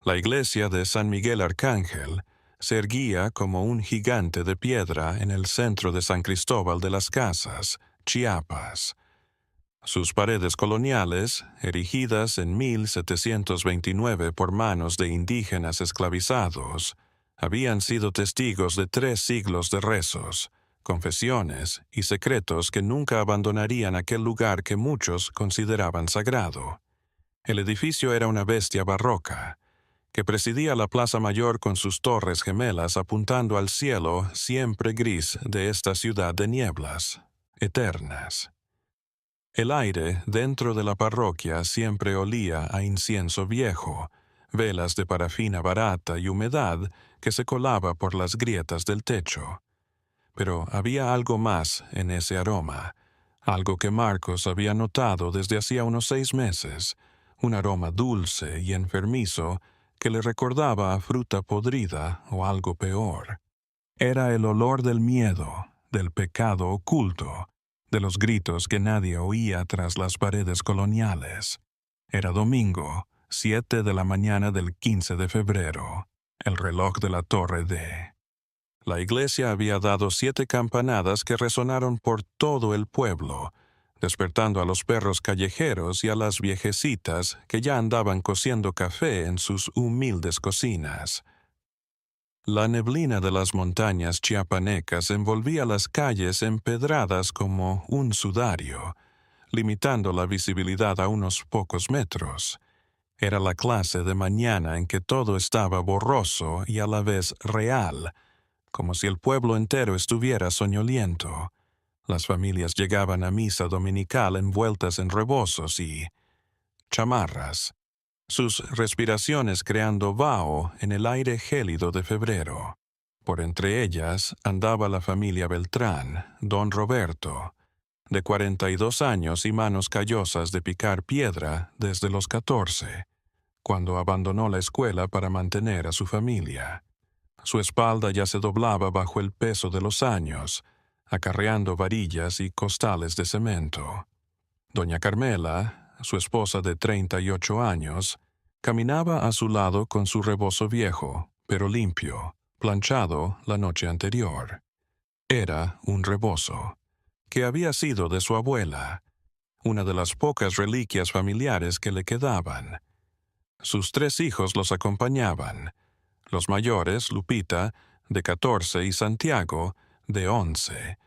La iglesia de San Miguel Arcángel se erguía como un gigante de piedra en el centro de San Cristóbal de las Casas, Chiapas. Sus paredes coloniales, erigidas en 1729 por manos de indígenas esclavizados, habían sido testigos de 3 siglos de rezos, confesiones y secretos que nunca abandonarían aquel lugar que muchos consideraban sagrado. El edificio era una bestia barroca, que presidía la Plaza Mayor con sus torres gemelas apuntando al cielo siempre gris de esta ciudad de nieblas eternas. El aire dentro de la parroquia siempre olía a incienso viejo, velas de parafina barata y humedad que se colaba por las grietas del techo. Pero había algo más en ese aroma, algo que Marcos había notado desde hacía unos 6 meses, un aroma dulce y enfermizo que le recordaba a fruta podrida o algo peor. Era el olor del miedo, del pecado oculto, de los gritos que nadie oía tras las paredes coloniales. Era domingo, 7 de la mañana del 15 de febrero, el reloj de la torre D. La iglesia había dado 7 campanadas que resonaron por todo el pueblo, despertando a los perros callejeros y a las viejecitas que ya andaban cociendo café en sus humildes cocinas. La neblina de las montañas chiapanecas envolvía las calles empedradas como un sudario, limitando la visibilidad a unos pocos metros. Era la clase de mañana en que todo estaba borroso y a la vez real, como si el pueblo entero estuviera soñoliento. Las familias llegaban a misa dominical envueltas en rebozos y chamarras, sus respiraciones creando vaho en el aire gélido de febrero. Por entre ellas andaba la familia Beltrán, don Roberto, de 42 años y manos callosas de picar piedra desde los 14, cuando abandonó la escuela para mantener a su familia. Su espalda ya se doblaba bajo el peso de los años, acarreando varillas y costales de cemento. Doña Carmela, su esposa de 38 años, caminaba a su lado con su rebozo viejo, pero limpio, planchado la noche anterior. Era un rebozo, que había sido de su abuela, una de las pocas reliquias familiares que le quedaban. Sus 3 hijos los acompañaban, los mayores, Lupita, de 14, y Santiago, de 11.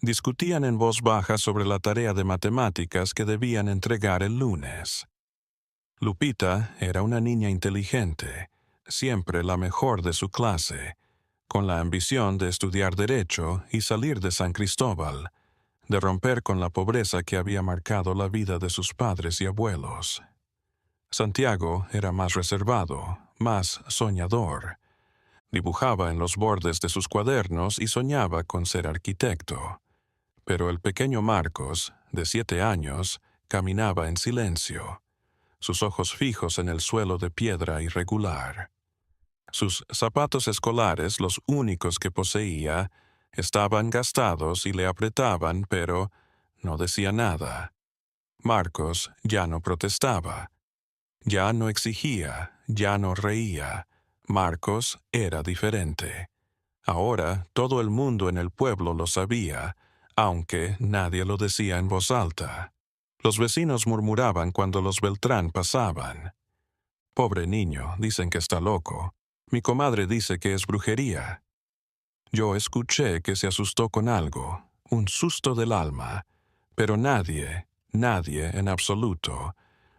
Discutían en voz baja sobre la tarea de matemáticas que debían entregar el lunes. Lupita era una niña inteligente, siempre la mejor de su clase, con la ambición de estudiar Derecho y salir de San Cristóbal, de romper con la pobreza que había marcado la vida de sus padres y abuelos. Santiago era más reservado, más soñador. Dibujaba en los bordes de sus cuadernos y soñaba con ser arquitecto. Pero el pequeño Marcos, de 7 años, caminaba en silencio, sus ojos fijos en el suelo de piedra irregular. Sus zapatos escolares, los únicos que poseía, estaban gastados y le apretaban, pero no decía nada. Marcos ya no protestaba, ya no exigía, ya no reía. Marcos era diferente. Ahora todo el mundo en el pueblo lo sabía, aunque nadie lo decía en voz alta. Los vecinos murmuraban cuando los Beltrán pasaban. «Pobre niño, dicen que está loco. Mi comadre dice que es brujería». Yo escuché que se asustó con algo, un susto del alma, pero nadie en absoluto,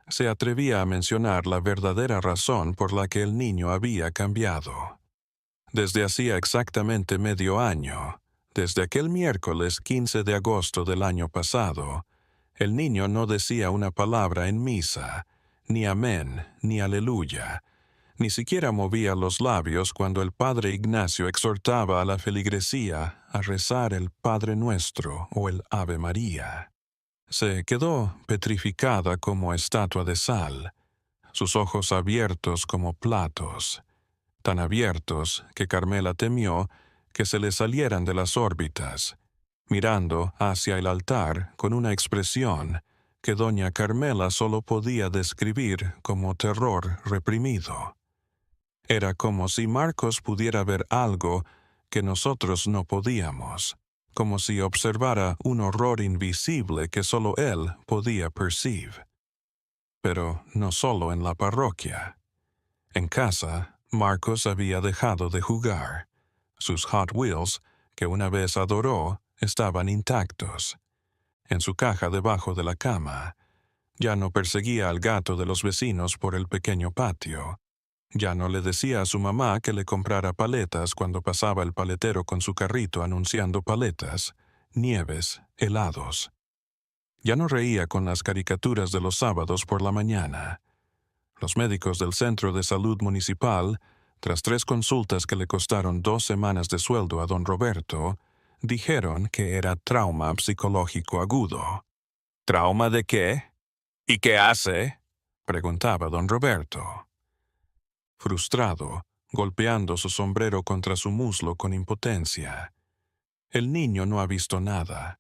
se atrevía a mencionar la verdadera razón por la que el niño había cambiado. Desde hacía exactamente medio año, desde aquel miércoles 15 de agosto del año pasado, el niño no decía una palabra en misa, ni amén, ni aleluya, ni siquiera movía los labios cuando el padre Ignacio exhortaba a la feligresía a rezar el Padre Nuestro o el Ave María. Se quedó petrificada como estatua de sal, sus ojos abiertos como platos, tan abiertos que Carmela temió que se le salieran de las órbitas, mirando hacia el altar con una expresión que doña Carmela solo podía describir como terror reprimido. Era como si Marcos pudiera ver algo que nosotros no podíamos, como si observara un horror invisible que solo él podía percibir. Pero no solo en la parroquia. En casa, Marcos había dejado de jugar. Sus Hot Wheels, que una vez adoró, estaban intactos. En su caja debajo de la cama. Ya no perseguía al gato de los vecinos por el pequeño patio. Ya no le decía a su mamá que le comprara paletas cuando pasaba el paletero con su carrito anunciando paletas, nieves, helados. Ya no reía con las caricaturas de los sábados por la mañana. Los médicos del Centro de Salud Municipal, tras 3 consultas que le costaron 2 semanas de sueldo a don Roberto, dijeron que era trauma psicológico agudo. ¿Trauma de qué? ¿Y qué hace?, preguntaba don Roberto. Frustrado, golpeando su sombrero contra su muslo con impotencia. El niño no ha visto nada.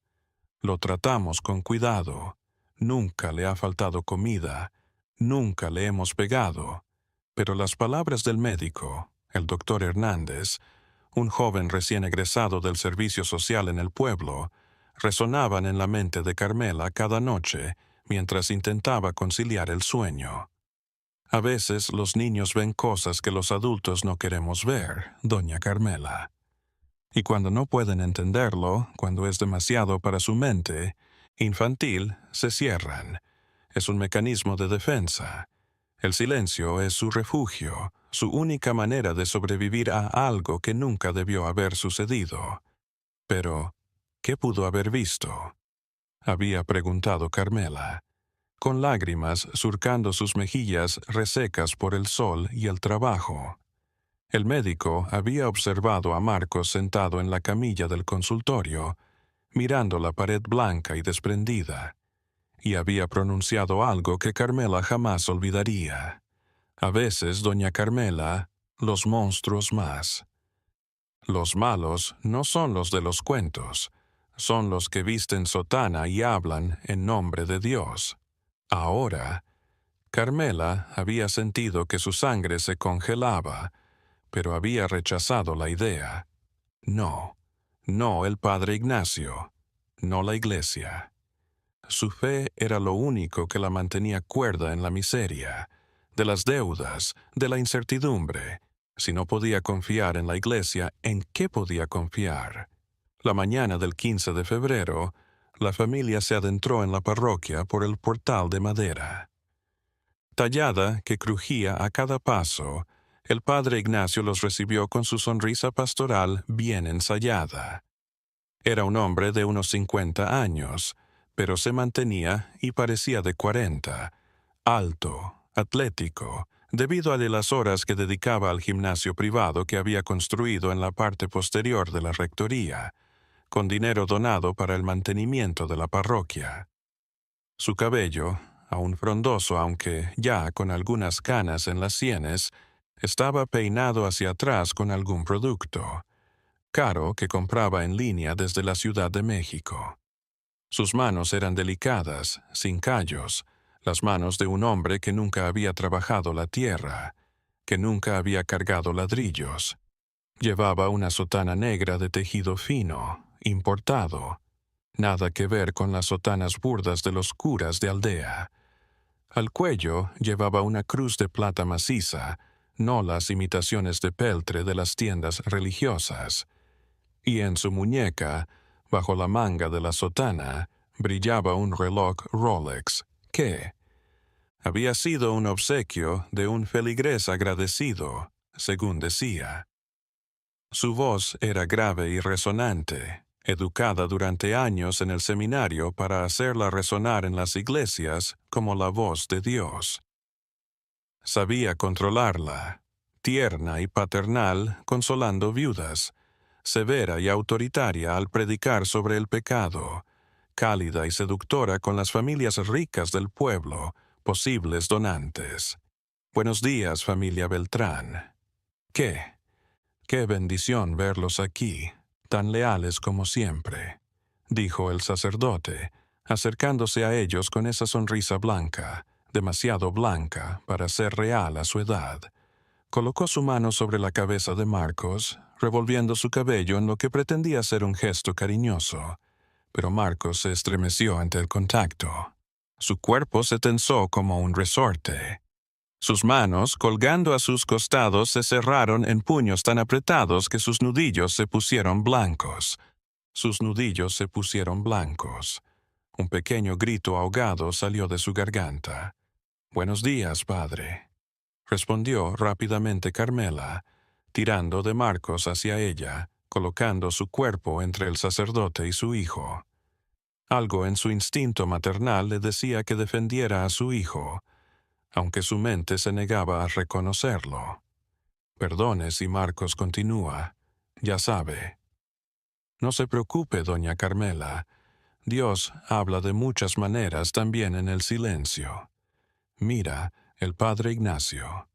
Lo tratamos con cuidado. Nunca le ha faltado comida. Nunca le hemos pegado. Pero las palabras del médico, el doctor Hernández, un joven recién egresado del servicio social en el pueblo, resonaban en la mente de Carmela cada noche mientras intentaba conciliar el sueño. A veces los niños ven cosas que los adultos no queremos ver, doña Carmela. Y cuando no pueden entenderlo, cuando es demasiado para su mente infantil, se cierran. Es un mecanismo de defensa. El silencio es su refugio, su única manera de sobrevivir a algo que nunca debió haber sucedido. Pero, ¿qué pudo haber visto?, había preguntado Carmela, con lágrimas surcando sus mejillas resecas por el sol y el trabajo. El médico había observado a Marcos sentado en la camilla del consultorio, mirando la pared blanca y desprendida, y había pronunciado algo que Carmela jamás olvidaría. A veces, doña Carmela, los monstruos más. Los malos no son los de los cuentos, son los que visten sotana y hablan en nombre de Dios. Ahora, Carmela había sentido que su sangre se congelaba, pero había rechazado la idea. No, no el padre Ignacio, no la iglesia. Su fe era lo único que la mantenía cuerda en la miseria, de las deudas, de la incertidumbre. Si no podía confiar en la iglesia, ¿en qué podía confiar? La mañana del 15 de febrero, la familia se adentró en la parroquia por el portal de madera. Tallada, que crujía a cada paso, el padre Ignacio los recibió con su sonrisa pastoral bien ensayada. Era un hombre de unos 50 años, pero se mantenía y parecía de 40, alto, atlético, debido a las horas que dedicaba al gimnasio privado que había construido en la parte posterior de la rectoría, con dinero donado para el mantenimiento de la parroquia. Su cabello, aún frondoso aunque ya con algunas canas en las sienes, estaba peinado hacia atrás con algún producto, caro que compraba en línea desde la Ciudad de México. Sus manos eran delicadas, sin callos, las manos de un hombre que nunca había trabajado la tierra, que nunca había cargado ladrillos. Llevaba una sotana negra de tejido fino, importado, nada que ver con las sotanas burdas de los curas de aldea. Al cuello llevaba una cruz de plata maciza, no las imitaciones de peltre de las tiendas religiosas. Y en su muñeca, bajo la manga de la sotana, brillaba un reloj Rolex, que había sido un obsequio de un feligrés agradecido, según decía. Su voz era grave y resonante, educada durante años en el seminario para hacerla resonar en las iglesias como la voz de Dios. Sabía controlarla, tierna y paternal, consolando viudas, severa y autoritaria al predicar sobre el pecado, cálida y seductora con las familias ricas del pueblo, posibles donantes. Buenos días, familia Beltrán. Qué bendición verlos aquí, tan leales como siempre, dijo el sacerdote, acercándose a ellos con esa sonrisa blanca, demasiado blanca para ser real a su edad, Colocó su mano sobre la cabeza de Marcos, revolviendo su cabello en lo que pretendía ser un gesto cariñoso, pero Marcos se estremeció ante el contacto. Su cuerpo se tensó como un resorte. Sus manos, colgando a sus costados, se cerraron en puños tan apretados que sus nudillos se pusieron blancos. Sus nudillos se pusieron blancos. Un pequeño grito ahogado salió de su garganta. «Buenos días, padre», respondió rápidamente Carmela, tirando de Marcos hacia ella, colocando su cuerpo entre el sacerdote y su hijo. Algo en su instinto maternal le decía que defendiera a su hijo, aunque su mente se negaba a reconocerlo. Perdone si Marcos continúa. Ya sabe. No se preocupe, doña Carmela. Dios habla de muchas maneras también en el silencio. Mira, el padre Ignacio.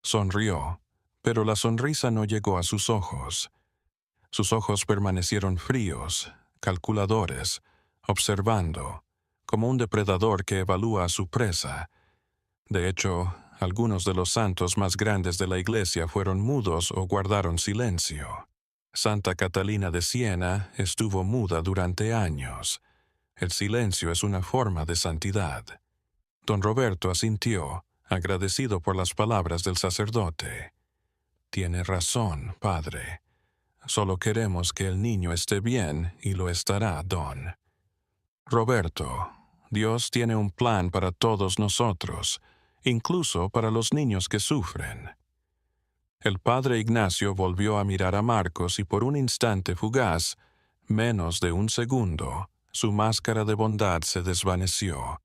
Sonrió, pero la sonrisa no llegó a sus ojos. Sus ojos permanecieron fríos, calculadores, observando, como un depredador que evalúa a su presa. De hecho, algunos de los santos más grandes de la Iglesia fueron mudos o guardaron silencio. Santa Catalina de Siena estuvo muda durante años. El silencio es una forma de santidad. Don Roberto asintió, agradecido por las palabras del sacerdote. Tiene razón, padre. Solo queremos que el niño esté bien y lo estará, don. Roberto, Dios tiene un plan para todos nosotros, incluso para los niños que sufren. El padre Ignacio volvió a mirar a Marcos y por un instante fugaz, menos de un segundo, su máscara de bondad se desvaneció.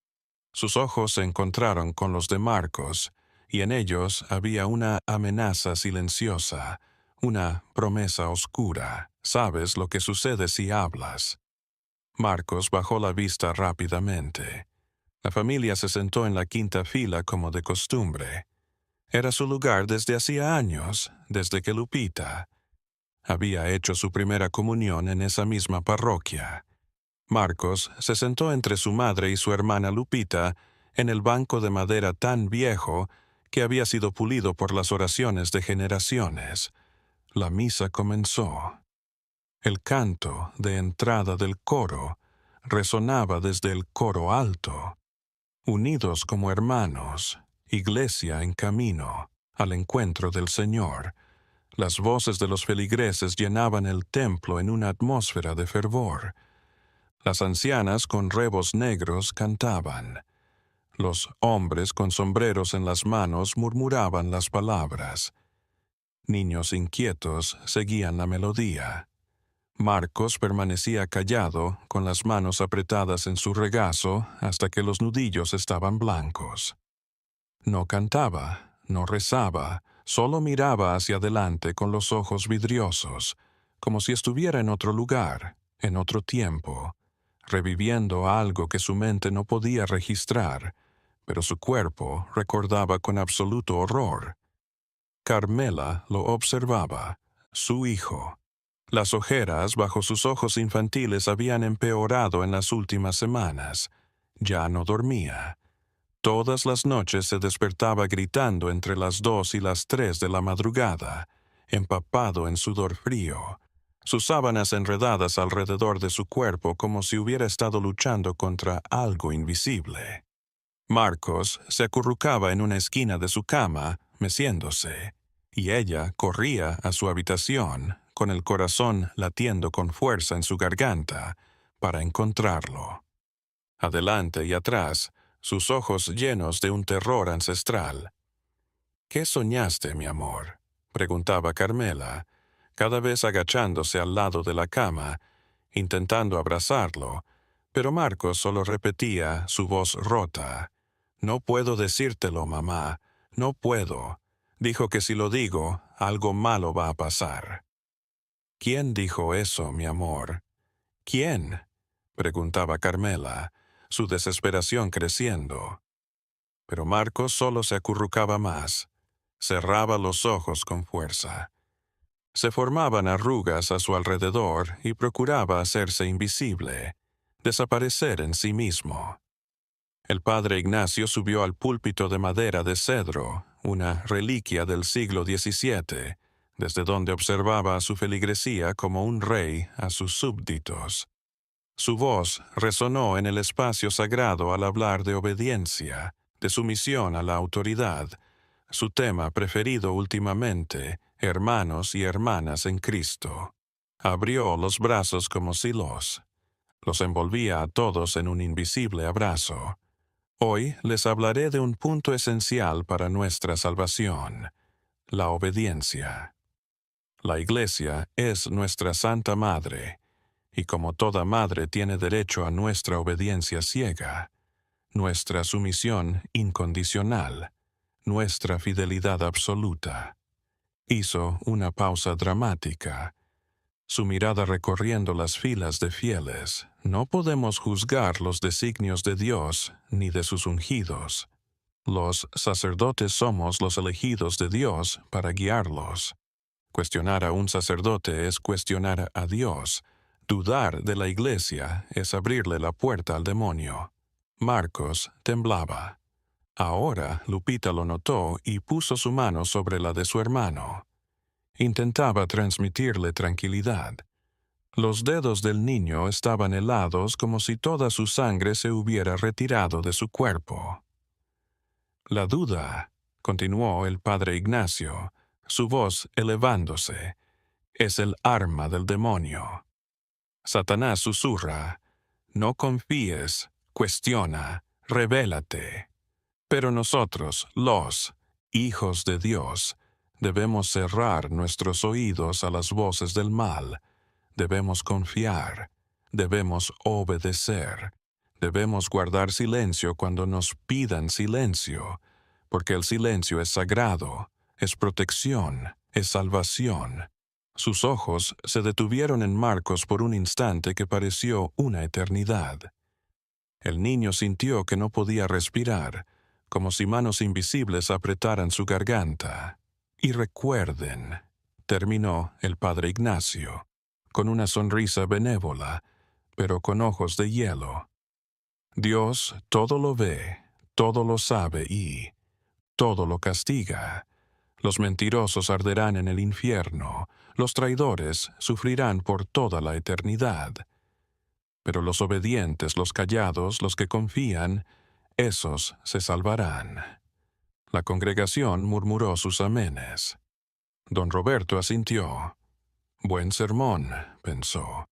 Sus ojos se encontraron con los de Marcos, y en ellos había una amenaza silenciosa, una promesa oscura. Sabes lo que sucede si hablas. Marcos bajó la vista rápidamente. La familia se sentó en la quinta fila como de costumbre. Era su lugar desde hacía años, desde que Lupita había hecho su primera comunión en esa misma parroquia. Marcos se sentó entre su madre y su hermana Lupita en el banco de madera tan viejo que había sido pulido por las oraciones de generaciones. La misa comenzó. El canto de entrada del coro resonaba desde el coro alto. Unidos como hermanos, iglesia en camino, al encuentro del Señor, las voces de los feligreses llenaban el templo en una atmósfera de fervor. Las ancianas con rebos negros cantaban. Los hombres con sombreros en las manos murmuraban las palabras. Niños inquietos seguían la melodía. Marcos permanecía callado, con las manos apretadas en su regazo, hasta que los nudillos estaban blancos. No cantaba, no rezaba, solo miraba hacia adelante con los ojos vidriosos, como si estuviera en otro lugar, en otro tiempo, reviviendo algo que su mente no podía registrar, pero su cuerpo recordaba con absoluto horror. Carmela lo observaba, su hijo. Las ojeras bajo sus ojos infantiles habían empeorado en las últimas semanas. Ya no dormía. Todas las noches se despertaba gritando entre las 2 y las 3 de la madrugada, empapado en sudor frío, sus sábanas enredadas alrededor de su cuerpo como si hubiera estado luchando contra algo invisible. Marcos se acurrucaba en una esquina de su cama, meciéndose, y ella corría a su habitación, con el corazón latiendo con fuerza en su garganta, para encontrarlo. Adelante y atrás, sus ojos llenos de un terror ancestral. «¿Qué soñaste, mi amor?», preguntaba Carmela, cada vez agachándose al lado de la cama, intentando abrazarlo, pero Marcos solo repetía, su voz rota. «No puedo decírtelo, mamá, no puedo. Dijo que si lo digo, algo malo va a pasar». «¿Quién dijo eso, mi amor?» «¿Quién?», preguntaba Carmela, su desesperación creciendo. Pero Marcos solo se acurrucaba más. Cerraba los ojos con fuerza. Se formaban arrugas a su alrededor y procuraba hacerse invisible, desaparecer en sí mismo. El padre Ignacio subió al púlpito de madera de cedro, una reliquia del siglo XVII, desde donde observaba a su feligresía como un rey a sus súbditos. Su voz resonó en el espacio sagrado al hablar de obediencia, de sumisión a la autoridad, su tema preferido últimamente, hermanos y hermanas en Cristo. Abrió los brazos como silos. Los envolvía a todos en un invisible abrazo. Hoy les hablaré de un punto esencial para nuestra salvación: la obediencia. La Iglesia es nuestra Santa Madre, y como toda madre tiene derecho a nuestra obediencia ciega, nuestra sumisión incondicional, nuestra fidelidad absoluta. Hizo una pausa dramática, su mirada recorriendo las filas de fieles. No podemos juzgar los designios de Dios ni de sus ungidos. Los sacerdotes somos los elegidos de Dios para guiarlos. Cuestionar a un sacerdote es cuestionar a Dios. Dudar de la Iglesia es abrirle la puerta al demonio. Marcos temblaba. Ahora Lupita lo notó y puso su mano sobre la de su hermano. Intentaba transmitirle tranquilidad. Los dedos del niño estaban helados como si toda su sangre se hubiera retirado de su cuerpo. La duda, continuó el padre Ignacio, su voz elevándose, es el arma del demonio. Satanás susurra: no confíes, cuestiona, revélate. Pero nosotros, los hijos de Dios, debemos cerrar nuestros oídos a las voces del mal. Debemos confiar, debemos obedecer, debemos guardar silencio cuando nos pidan silencio, porque el silencio es sagrado, es protección, es salvación. Sus ojos se detuvieron en Marcos por un instante que pareció una eternidad. El niño sintió que no podía respirar, como si manos invisibles apretaran su garganta. Y recuerden, terminó el padre Ignacio, con una sonrisa benévola, pero con ojos de hielo. Dios todo lo ve, todo lo sabe y todo lo castiga. Los mentirosos arderán en el infierno, los traidores sufrirán por toda la eternidad. Pero los obedientes, los callados, los que confían, esos se salvarán. La congregación murmuró sus amenes. Don Roberto asintió. Buen sermón, pensó.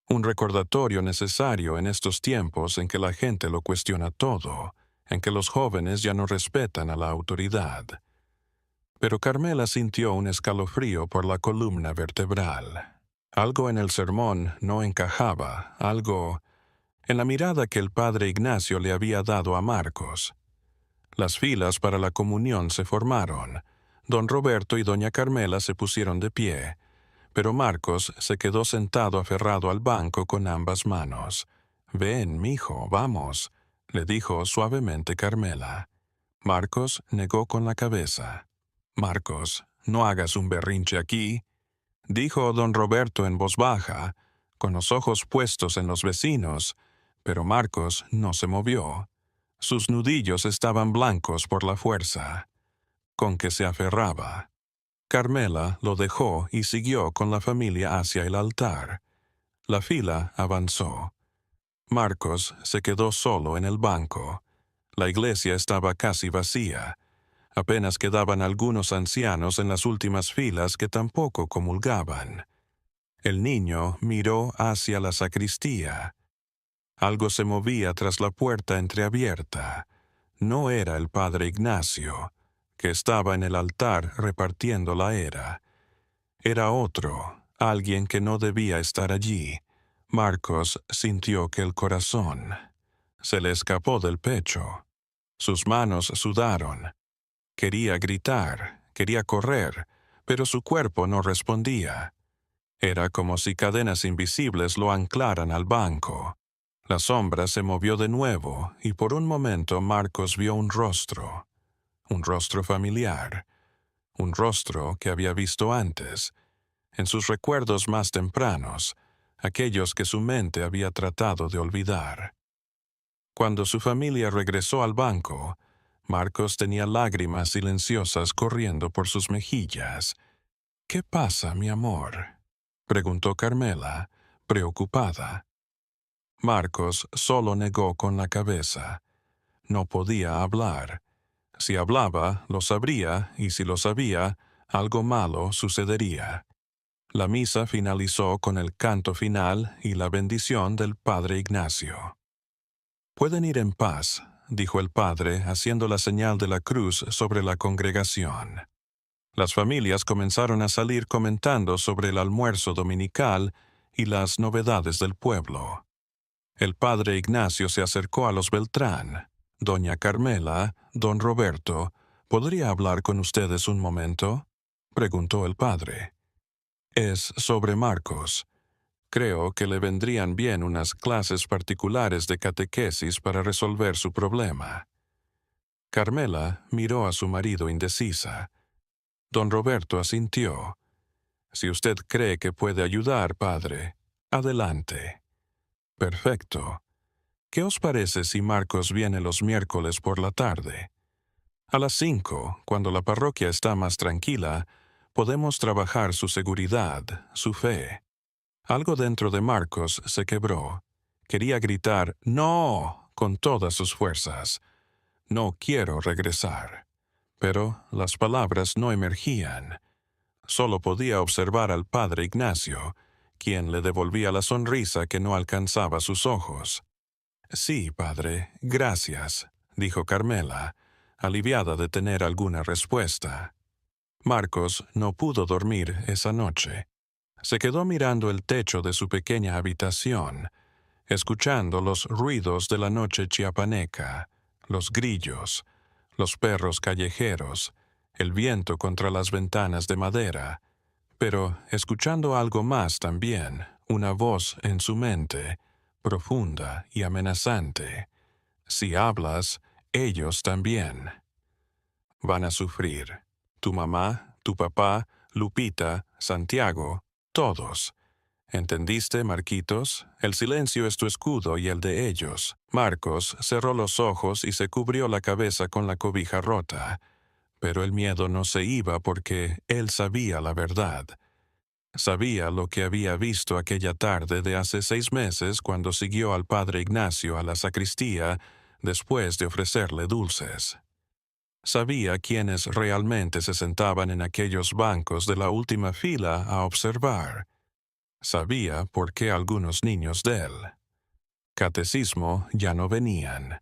Un recordatorio necesario en estos tiempos en que la gente lo cuestiona todo, en que los jóvenes ya no respetan a la autoridad. Pero Carmela sintió un escalofrío por la columna vertebral. Algo en el sermón no encajaba, algo en la mirada que el padre Ignacio le había dado a Marcos. Las filas para la comunión se formaron. Don Roberto y doña Carmela se pusieron de pie, pero Marcos se quedó sentado aferrado al banco con ambas manos. «Ven, mijo, vamos», le dijo suavemente Carmela. Marcos negó con la cabeza. «Marcos, no hagas un berrinche aquí», dijo don Roberto en voz baja, con los ojos puestos en los vecinos, pero Marcos no se movió. Sus nudillos estaban blancos por la fuerza con que se aferraba. Carmela lo dejó y siguió con la familia hacia el altar. La fila avanzó. Marcos se quedó solo en el banco. La iglesia estaba casi vacía. Apenas quedaban algunos ancianos en las últimas filas que tampoco comulgaban. El niño miró hacia la sacristía. Algo se movía tras la puerta entreabierta. No era el padre Ignacio, que estaba en el altar repartiendo la era. Era otro, alguien que no debía estar allí. Marcos sintió que el corazón se le escapó del pecho. Sus manos sudaron. Quería gritar, quería correr, pero su cuerpo no respondía. Era como si cadenas invisibles lo anclaran al banco. La sombra se movió de nuevo y por un momento Marcos vio un rostro familiar, un rostro que había visto antes, en sus recuerdos más tempranos, aquellos que su mente había tratado de olvidar. Cuando su familia regresó al banco, Marcos tenía lágrimas silenciosas corriendo por sus mejillas. «¿Qué pasa, mi amor?», preguntó Carmela, preocupada. Marcos solo negó con la cabeza. No podía hablar. Si hablaba, lo sabría, y si lo sabía, algo malo sucedería. La misa finalizó con el canto final y la bendición del padre Ignacio. «Pueden ir en paz», dijo el padre, haciendo la señal de la cruz sobre la congregación. Las familias comenzaron a salir comentando sobre el almuerzo dominical y las novedades del pueblo. El padre Ignacio se acercó a los Beltrán. «Doña Carmela, don Roberto, ¿podría hablar con ustedes un momento?», preguntó el padre. «Es sobre Marcos. Creo que le vendrían bien unas clases particulares de catequesis para resolver su problema». Carmela miró a su marido indecisa. Don Roberto asintió. «Si usted cree que puede ayudar, padre, adelante». «Perfecto. ¿Qué os parece si Marcos viene los miércoles por la tarde? A las 5, cuando la parroquia está más tranquila, podemos trabajar su seguridad, su fe». Algo dentro de Marcos se quebró. Quería gritar «¡No!» con todas sus fuerzas. «No quiero regresar». Pero las palabras no emergían. Solo podía observar al padre Ignacio, quien le devolvía la sonrisa que no alcanzaba sus ojos. «Sí, padre, gracias», dijo Carmela, aliviada de tener alguna respuesta. Marcos no pudo dormir esa noche. Se quedó mirando el techo de su pequeña habitación, escuchando los ruidos de la noche chiapaneca, los grillos, los perros callejeros, el viento contra las ventanas de madera, pero escuchando algo más también, una voz en su mente, profunda y amenazante. «Si hablas, ellos también van a sufrir. Tu mamá, tu papá, Lupita, Santiago, todos. ¿Entendiste, Marquitos? El silencio es tu escudo y el de ellos». Marcos cerró los ojos y se cubrió la cabeza con la cobija rota. Pero el miedo no se iba porque él sabía la verdad. Sabía lo que había visto aquella tarde de hace 6 meses cuando siguió al padre Ignacio a la sacristía después de ofrecerle dulces. Sabía quiénes realmente se sentaban en aquellos bancos de la última fila a observar. Sabía por qué algunos niños de él. Catecismo ya no venían.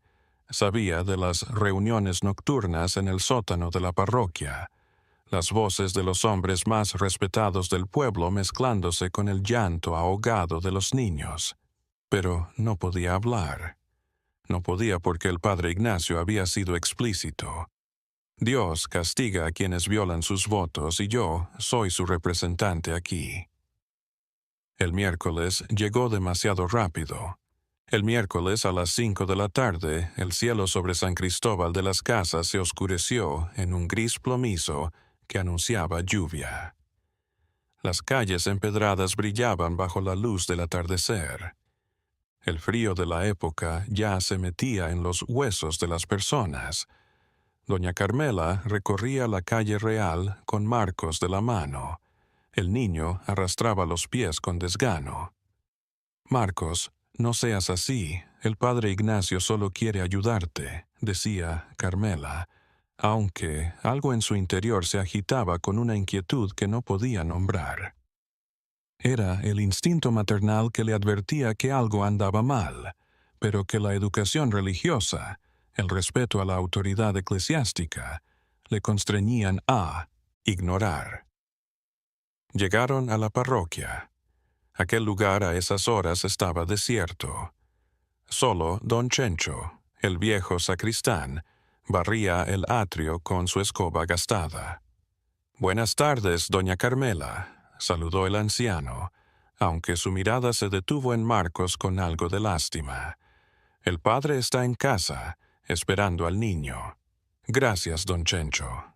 Sabía de las reuniones nocturnas en el sótano de la parroquia, las voces de los hombres más respetados del pueblo mezclándose con el llanto ahogado de los niños. Pero no podía hablar. No podía porque el padre Ignacio había sido explícito. «Dios castiga a quienes violan sus votos y yo soy su representante aquí». El miércoles llegó demasiado rápido. El miércoles a las 5 de la tarde, el cielo sobre San Cristóbal de las Casas se oscureció en un gris plomizo que anunciaba lluvia. Las calles empedradas brillaban bajo la luz del atardecer. El frío de la época ya se metía en los huesos de las personas. Doña Carmela recorría la calle Real con Marcos de la mano. El niño arrastraba los pies con desgano. «Marcos, no seas así. El padre Ignacio solo quiere ayudarte», decía Carmela, aunque algo en su interior se agitaba con una inquietud que no podía nombrar. Era el instinto maternal que le advertía que algo andaba mal, pero que la educación religiosa, el respeto a la autoridad eclesiástica, le constreñían a ignorar. Llegaron a la parroquia. Aquel lugar a esas horas estaba desierto. Solo don Chencho, el viejo sacristán, barría el atrio con su escoba gastada. «Buenas tardes, doña Carmela», saludó el anciano, aunque su mirada se detuvo en Marcos con algo de lástima. «El padre está en casa, esperando al niño». «Gracias, don Chencho».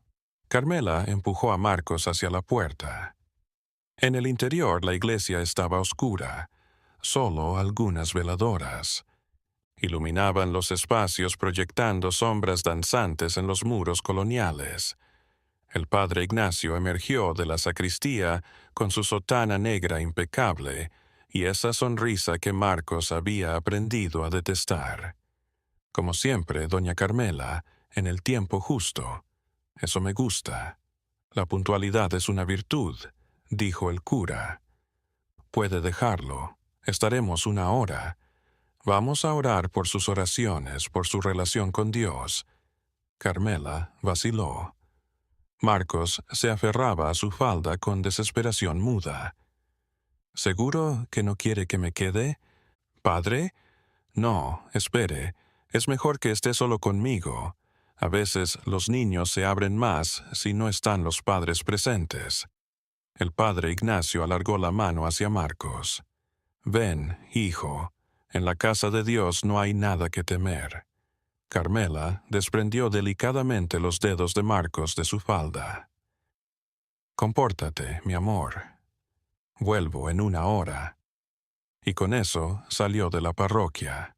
Carmela empujó a Marcos hacia la puerta. En el interior la iglesia estaba oscura, solo algunas veladoras. Iluminaban los espacios proyectando sombras danzantes en los muros coloniales. El padre Ignacio emergió de la sacristía con su sotana negra impecable y esa sonrisa que Marcos había aprendido a detestar. Como siempre, doña Carmela, en el tiempo justo. Eso me gusta. La puntualidad es una virtud, dijo el cura. Puede dejarlo. Estaremos 1 hora. Vamos a orar por sus oraciones, por su relación con Dios. Carmela vaciló. Marcos se aferraba a su falda con desesperación muda. ¿Seguro que no quiere que me quede? ¿Padre? No, espere. Es mejor que esté solo conmigo. A veces los niños se abren más si no están los padres presentes. El padre Ignacio alargó la mano hacia Marcos. Ven, hijo, en la casa de Dios no hay nada que temer. Carmela desprendió delicadamente los dedos de Marcos de su falda. Compórtate, mi amor. Vuelvo en 1 hora. Y con eso salió de la parroquia.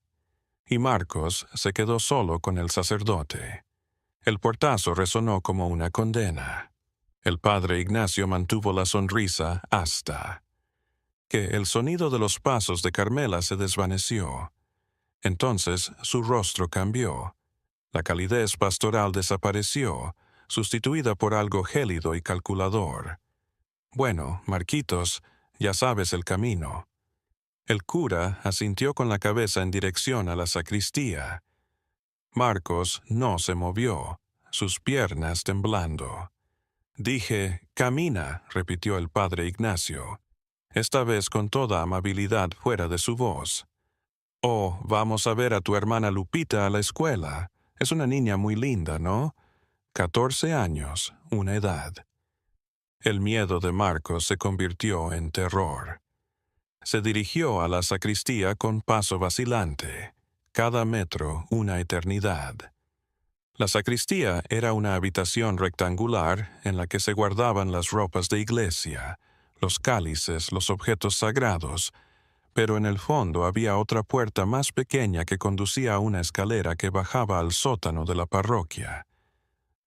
Y Marcos se quedó solo con el sacerdote. El portazo resonó como una condena. El padre Ignacio mantuvo la sonrisa hasta que el sonido de los pasos de Carmela se desvaneció. Entonces su rostro cambió. La calidez pastoral desapareció, sustituida por algo gélido y calculador. Bueno, Marquitos, ya sabes el camino. El cura asintió con la cabeza en dirección a la sacristía. Marcos no se movió, sus piernas temblando. Dije, camina, repitió el padre Ignacio, esta vez con toda amabilidad fuera de su voz. Oh, vamos a ver a tu hermana Lupita a la escuela. Es una niña muy linda, ¿no? 14 años, una edad. El miedo de Marcos se convirtió en terror. Se dirigió a la sacristía con paso vacilante, cada metro una eternidad. La sacristía era una habitación rectangular en la que se guardaban las ropas de iglesia, los cálices, los objetos sagrados, pero en el fondo había otra puerta más pequeña que conducía a una escalera que bajaba al sótano de la parroquia.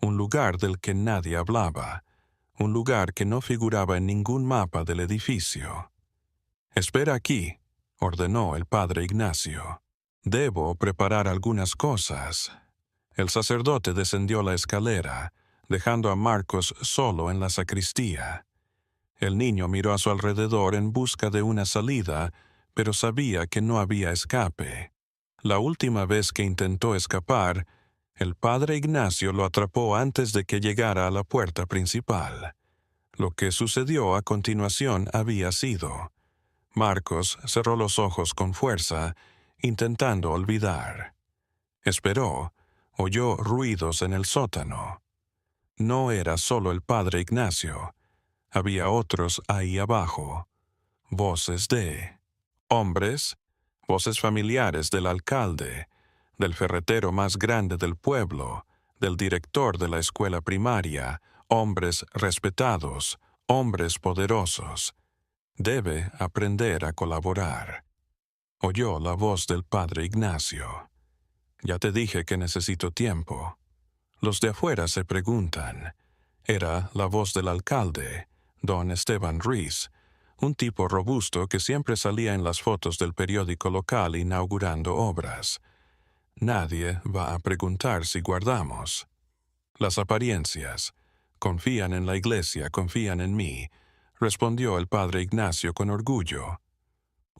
Un lugar del que nadie hablaba, un lugar que no figuraba en ningún mapa del edificio. «Espera aquí», ordenó el padre Ignacio. «Debo preparar algunas cosas». El sacerdote descendió la escalera, dejando a Marcos solo en la sacristía. El niño miró a su alrededor en busca de una salida, pero sabía que no había escape. La última vez que intentó escapar, el padre Ignacio lo atrapó antes de que llegara a la puerta principal. Lo que sucedió a continuación había sido: Marcos cerró los ojos con fuerza, intentando olvidar. Esperó. Oyó ruidos en el sótano. No era solo el padre Ignacio. Había otros ahí abajo. Voces de hombres, voces familiares del alcalde, del ferretero más grande del pueblo, del director de la escuela primaria, hombres respetados, hombres poderosos. Debe aprender a colaborar. Oyó la voz del padre Ignacio. Ya te dije que necesito tiempo. Los de afuera se preguntan. Era la voz del alcalde, don Esteban Ruiz, un tipo robusto que siempre salía en las fotos del periódico local inaugurando obras. Nadie va a preguntar si guardamos. Las apariencias. Confían en la iglesia, confían en mí, respondió el padre Ignacio con orgullo.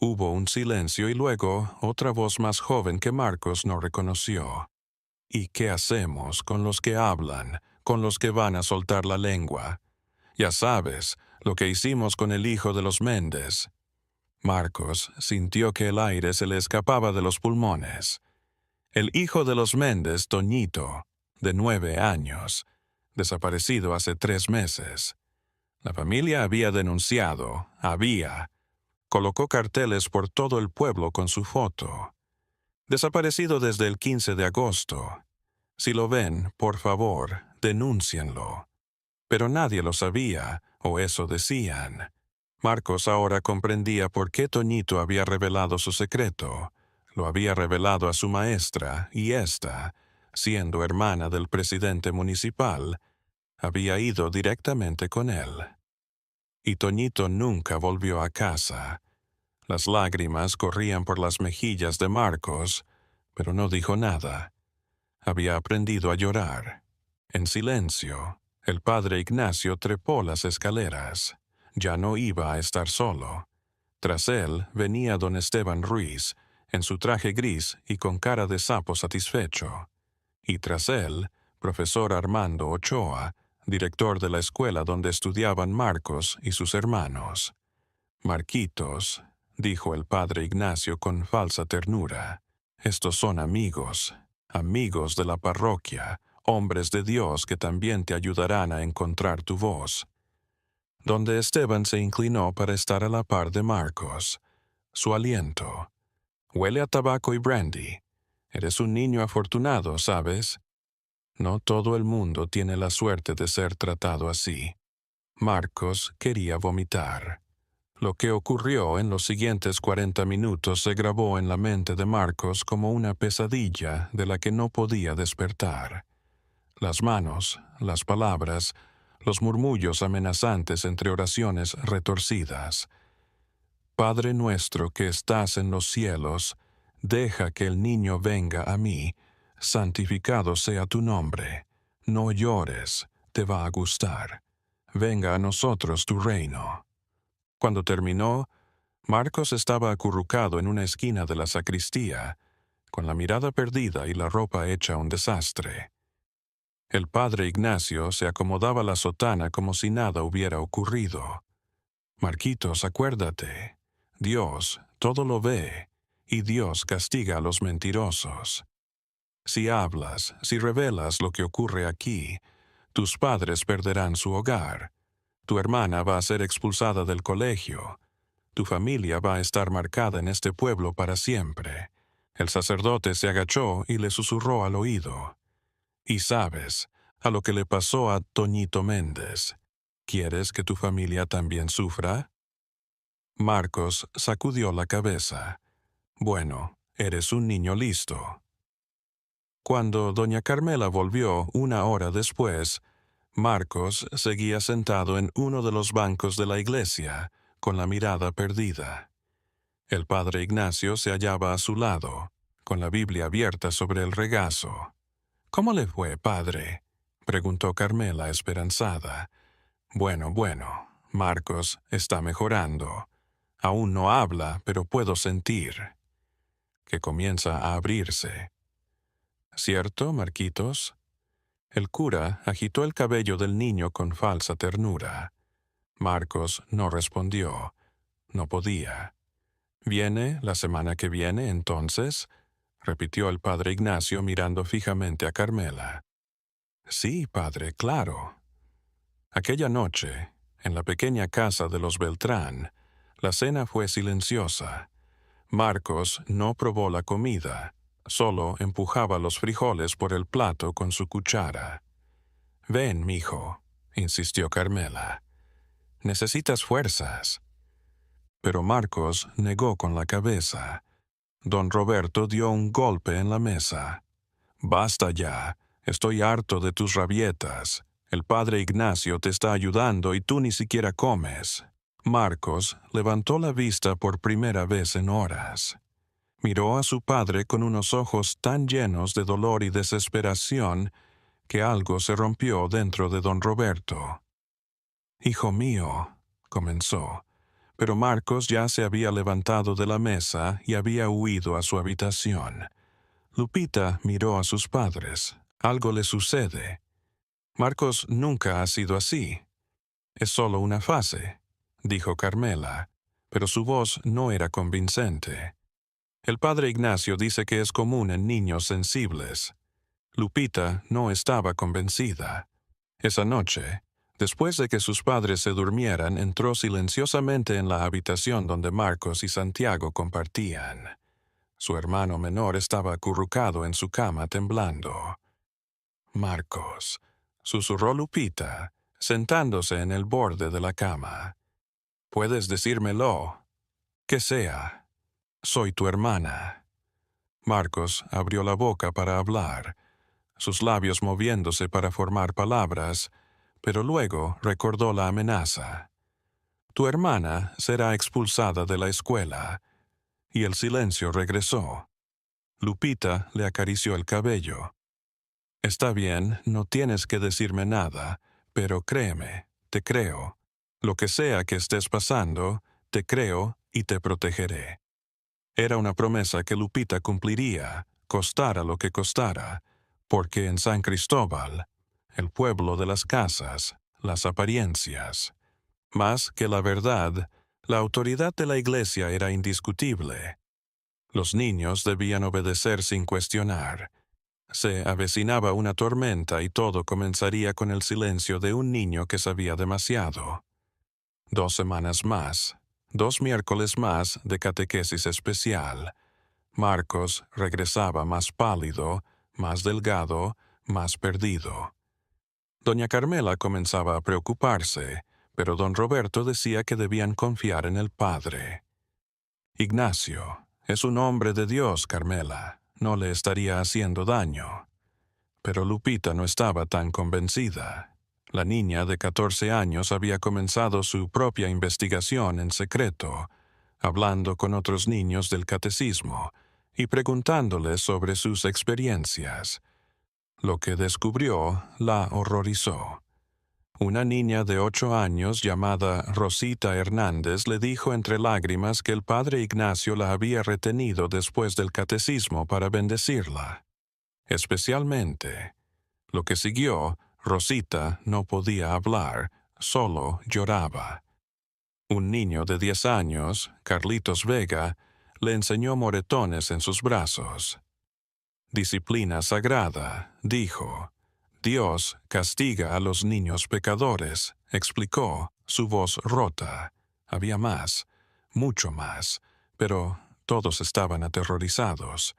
Hubo un silencio y luego otra voz más joven que Marcos no reconoció. ¿Y qué hacemos con los que hablan, con los que van a soltar la lengua? Ya sabes, lo que hicimos con el hijo de los Méndez. Marcos sintió que el aire se le escapaba de los pulmones. El hijo de los Méndez, Toñito, de 9 años, desaparecido hace 3 meses. La familia había denunciado, colocó carteles por todo el pueblo con su foto. Desaparecido desde el 15 de agosto. Si lo ven, por favor, denúncienlo. Pero nadie lo sabía, o eso decían. Marcos ahora comprendía por qué Toñito había revelado su secreto. Lo había revelado a su maestra y ésta, siendo hermana del presidente municipal, había ido directamente con él. Y Toñito nunca volvió a casa. Las lágrimas corrían por las mejillas de Marcos, pero no dijo nada. Había aprendido a llorar. En silencio, el padre Ignacio trepó las escaleras. Ya no iba a estar solo. Tras él venía don Esteban Ruiz, en su traje gris y con cara de sapo satisfecho. Y tras él, profesor Armando Ochoa, director de la escuela donde estudiaban Marcos y sus hermanos. Marquitos, dijo el padre Ignacio con falsa ternura, estos son amigos, amigos de la parroquia, hombres de Dios que también te ayudarán a encontrar tu voz. Donde Esteban se inclinó para estar a la par de Marcos. Su aliento. Huele a tabaco y brandy. Eres un niño afortunado, ¿sabes? No todo el mundo tiene la suerte de ser tratado así. Marcos quería vomitar. Lo que ocurrió en los siguientes 40 minutos se grabó en la mente de Marcos como una pesadilla de la que no podía despertar. Las manos, las palabras, los murmullos amenazantes entre oraciones retorcidas. Padre nuestro que estás en los cielos, deja que el niño venga a mí, santificado sea tu nombre. No llores, te va a gustar. Venga a nosotros tu reino. Cuando terminó, Marcos estaba acurrucado en una esquina de la sacristía, con la mirada perdida y la ropa hecha un desastre. El padre Ignacio se acomodaba la sotana como si nada hubiera ocurrido. Marquitos, acuérdate, Dios todo lo ve, y Dios castiga a los mentirosos. Si hablas, si revelas lo que ocurre aquí, tus padres perderán su hogar. Tu hermana va a ser expulsada del colegio. Tu familia va a estar marcada en este pueblo para siempre. El sacerdote se agachó y le susurró al oído. Y sabes, a lo que le pasó a Toñito Méndez. ¿Quieres que tu familia también sufra? Marcos sacudió la cabeza. Bueno, eres un niño listo. Cuando doña Carmela volvió 1 hora después, Marcos seguía sentado en uno de los bancos de la iglesia, con la mirada perdida. El padre Ignacio se hallaba a su lado, con la Biblia abierta sobre el regazo. «¿Cómo le fue, padre?», preguntó Carmela esperanzada. Bueno, Marcos está mejorando. Aún no habla, pero puedo sentir que comienza a abrirse. ¿Cierto, Marquitos? El cura agitó el cabello del niño con falsa ternura. Marcos no respondió. No podía. «¿Viene la semana que viene, entonces?», repitió el padre Ignacio mirando fijamente a Carmela. «Sí, padre, claro». Aquella noche, en la pequeña casa de los Beltrán, la cena fue silenciosa. Marcos no probó la comida, solo empujaba los frijoles por el plato con su cuchara. «Ven, mijo», insistió Carmela. «Necesitas fuerzas». Pero Marcos negó con la cabeza. Don Roberto dio un golpe en la mesa. «Basta ya, estoy harto de tus rabietas. El padre Ignacio te está ayudando y tú ni siquiera comes». Marcos levantó la vista por primera vez en horas. Miró a su padre con unos ojos tan llenos de dolor y desesperación que algo se rompió dentro de don Roberto. «Hijo mío», comenzó, pero Marcos ya se había levantado de la mesa y había huido a su habitación. Lupita miró a sus padres. Algo le sucede. Marcos nunca ha sido así. Es solo una fase, dijo Carmela, pero su voz no era convincente. El padre Ignacio dice que es común en niños sensibles. Lupita no estaba convencida. Esa noche, después de que sus padres se durmieran, entró silenciosamente en la habitación donde Marcos y Santiago compartían. Su hermano menor estaba acurrucado en su cama temblando. «Marcos», susurró Lupita, sentándose en el borde de la cama. «Puedes decírmelo. Que sea. Soy tu hermana». Marcos abrió la boca para hablar, sus labios moviéndose para formar palabras, pero luego recordó la amenaza. Tu hermana será expulsada de la escuela. Y el silencio regresó. Lupita le acarició el cabello. Está bien, no tienes que decirme nada, pero créeme, te creo. Lo que sea que estés pasando, te creo y te protegeré. Era una promesa que Lupita cumpliría, costara lo que costara, porque en San Cristóbal, el pueblo de las casas, las apariencias, más que la verdad, la autoridad de la iglesia era indiscutible. Los niños debían obedecer sin cuestionar. Se avecinaba una tormenta y todo comenzaría con el silencio de un niño que sabía demasiado. 2 semanas más, 2 miércoles más de catequesis especial. Marcos regresaba más pálido, más delgado, más perdido. Doña Carmela comenzaba a preocuparse, pero don Roberto decía que debían confiar en el Padre. Ignacio, es un hombre de Dios, Carmela. No le estaría haciendo daño. Pero Lupita no estaba tan convencida. La niña de 14 años había comenzado su propia investigación en secreto, hablando con otros niños del catecismo y preguntándoles sobre sus experiencias. Lo que descubrió la horrorizó. Una niña de 8 años llamada Rosita Hernández le dijo entre lágrimas que el padre Ignacio la había retenido después del catecismo para bendecirla. Especialmente, lo que siguió, Rosita no podía hablar, solo lloraba. Un niño de 10 años, Carlitos Vega, le enseñó moretones en sus brazos. Disciplina sagrada, dijo. Dios castiga a los niños pecadores, explicó, su voz rota. Había más, mucho más, pero todos estaban aterrorizados.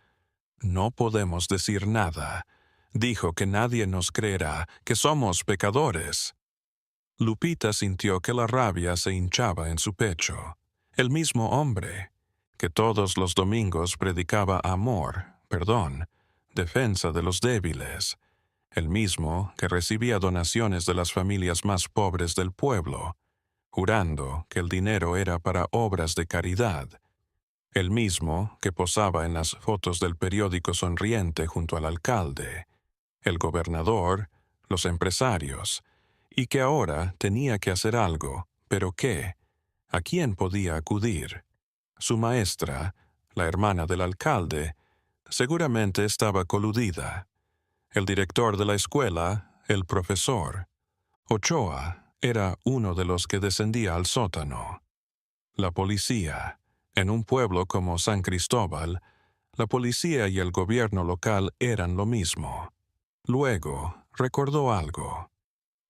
No podemos decir nada. Dijo que nadie nos creerá, que somos pecadores. Lupita sintió que la rabia se hinchaba en su pecho. El mismo hombre, que todos los domingos predicaba amor, perdón, defensa de los débiles, el mismo que recibía donaciones de las familias más pobres del pueblo, jurando que el dinero era para obras de caridad, el mismo que posaba en las fotos del periódico sonriente junto al alcalde, el gobernador, los empresarios, y que ahora tenía que hacer algo, pero ¿qué? ¿A quién podía acudir? Su maestra, la hermana del alcalde, seguramente estaba coludida. El director de la escuela, el profesor. Ochoa era uno de los que descendía al sótano. La policía. En un pueblo como San Cristóbal, la policía y el gobierno local eran lo mismo. Luego, recordó algo.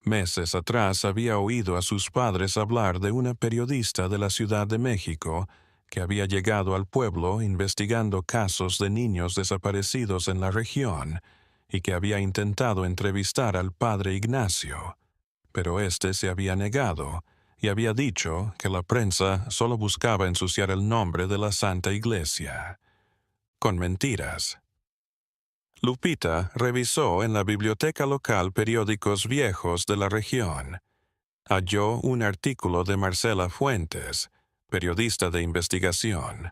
Meses atrás había oído a sus padres hablar de una periodista de la Ciudad de México que había llegado al pueblo investigando casos de niños desaparecidos en la región y que había intentado entrevistar al padre Ignacio, pero éste se había negado y había dicho que la prensa solo buscaba ensuciar el nombre de la Santa Iglesia. Con mentiras. Lupita revisó en la biblioteca local periódicos viejos de la región. Halló un artículo de Marcela Fuentes, periodista de investigación.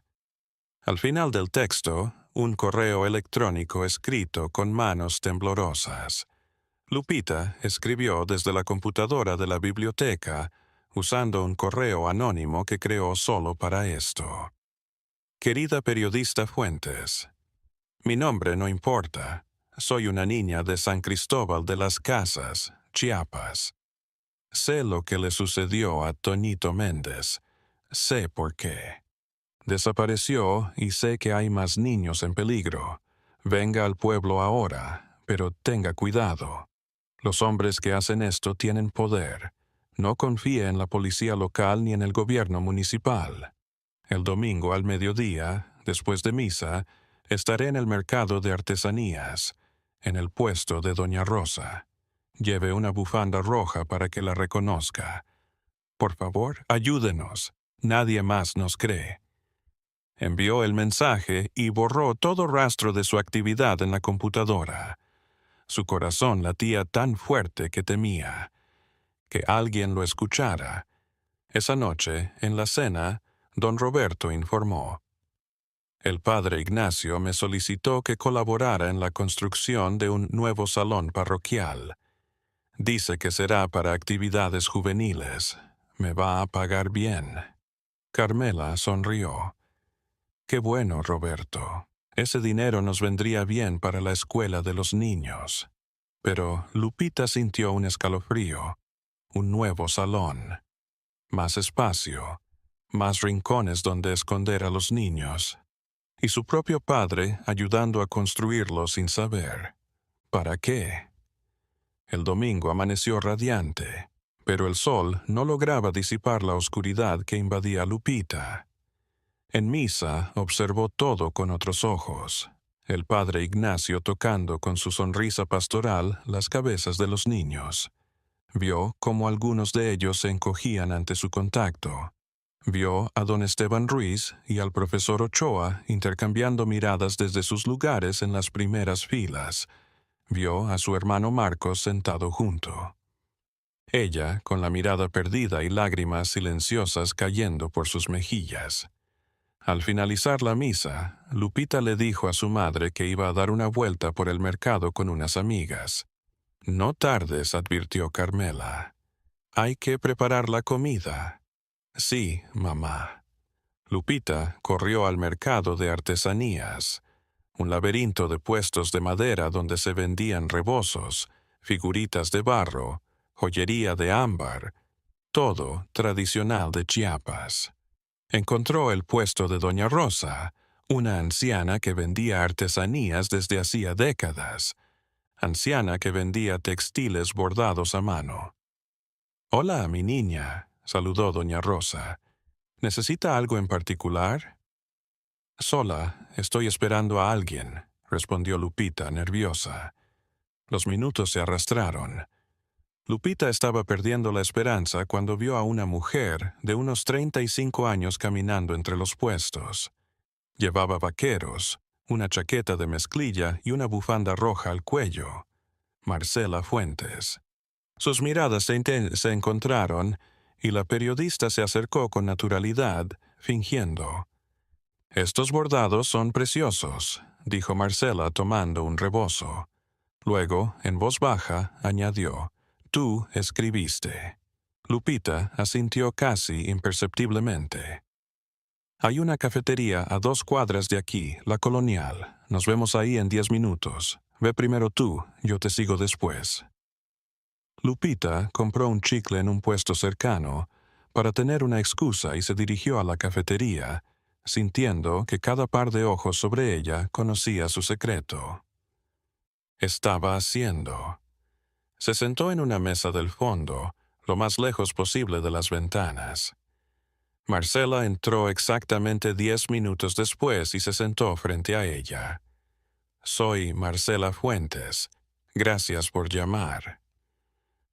Al final del texto, un correo electrónico escrito con manos temblorosas. Lupita escribió desde la computadora de la biblioteca, usando un correo anónimo que creó solo para esto. Querida periodista Fuentes, mi nombre no importa. Soy una niña de San Cristóbal de las Casas, Chiapas. Sé lo que le sucedió a Toñito Méndez. Sé por qué. Desapareció y sé que hay más niños en peligro. Venga al pueblo ahora, pero tenga cuidado. Los hombres que hacen esto tienen poder. No confíe en la policía local ni en el gobierno municipal. El domingo al mediodía, después de misa, estaré en el mercado de artesanías, en el puesto de Doña Rosa. Lleve una bufanda roja para que la reconozca. Por favor, ayúdenos. Nadie más nos cree. Envió el mensaje y borró todo rastro de su actividad en la computadora. Su corazón latía tan fuerte que temía que alguien lo escuchara. Esa noche, en la cena, don Roberto informó: el padre Ignacio me solicitó que colaborara en la construcción de un nuevo salón parroquial. Dice que será para actividades juveniles. Me va a pagar bien. Carmela sonrió. Qué bueno, Roberto. Ese dinero nos vendría bien para la escuela de los niños. Pero Lupita sintió un escalofrío. Un nuevo salón. Más espacio. Más rincones donde esconder a los niños. Y su propio padre ayudando a construirlo sin saber. ¿Para qué? El domingo amaneció radiante, pero el sol no lograba disipar la oscuridad que invadía a Lupita. En misa observó todo con otros ojos. El padre Ignacio tocando con su sonrisa pastoral las cabezas de los niños. Vio cómo algunos de ellos se encogían ante su contacto. Vio a don Esteban Ruiz y al profesor Ochoa intercambiando miradas desde sus lugares en las primeras filas. Vio a su hermano Marcos sentado junto. Ella, con la mirada perdida y lágrimas silenciosas cayendo por sus mejillas. Al finalizar la misa, Lupita le dijo a su madre que iba a dar una vuelta por el mercado con unas amigas. No tardes, advirtió Carmela. Hay que preparar la comida. Sí, mamá. Lupita corrió al mercado de artesanías, un laberinto de puestos de madera donde se vendían rebozos, figuritas de barro, joyería de ámbar, todo tradicional de Chiapas. Encontró el puesto de doña Rosa, una anciana que vendía artesanías desde hacía décadas, anciana que vendía textiles bordados a mano. «Hola, mi niña», saludó doña Rosa. «¿Necesita algo en particular?» «Sola, estoy esperando a alguien», respondió Lupita, nerviosa. Los minutos se arrastraron. Lupita estaba perdiendo la esperanza cuando vio a una mujer de unos 35 años caminando entre los puestos. Llevaba vaqueros, una chaqueta de mezclilla y una bufanda roja al cuello. Marcela Fuentes. Sus miradas se encontraron y la periodista se acercó con naturalidad, fingiendo. «Estos bordados son preciosos», dijo Marcela tomando un rebozo. Luego, en voz baja, añadió, «Tú escribiste». Lupita asintió casi imperceptiblemente. «Hay una cafetería a 2 cuadras de aquí, la Colonial. Nos vemos ahí en 10 minutos. Ve primero tú, yo te sigo después». Lupita compró un chicle en un puesto cercano para tener una excusa y se dirigió a la cafetería, sintiendo que cada par de ojos sobre ella conocía su secreto. Estaba haciendo. Se sentó en una mesa del fondo, lo más lejos posible de las ventanas. Marcela entró exactamente 10 minutos después y se sentó frente a ella. «Soy Marcela Fuentes. Gracias por llamar.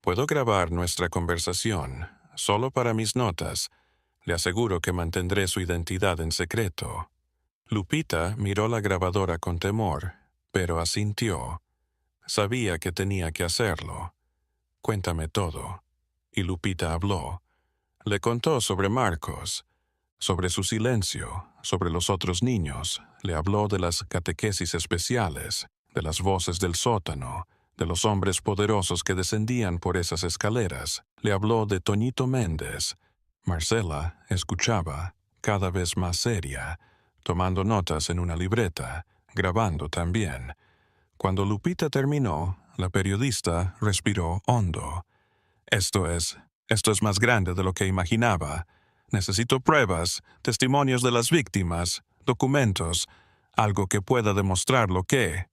Puedo grabar nuestra conversación, solo para mis notas. Le aseguro que mantendré su identidad en secreto». Lupita miró la grabadora con temor, pero asintió. Sabía que tenía que hacerlo. «Cuéntame todo». Y Lupita habló. Le contó sobre Marcos, sobre su silencio, sobre los otros niños. Le habló de las catequesis especiales, de las voces del sótano, de los hombres poderosos que descendían por esas escaleras. Le habló de Toñito Méndez. Marcela escuchaba, cada vez más seria, tomando notas en una libreta, grabando también. Cuando Lupita terminó, la periodista respiró hondo. Esto es más grande de lo que imaginaba. Necesito pruebas, testimonios de las víctimas, documentos, algo que pueda demostrar lo que...»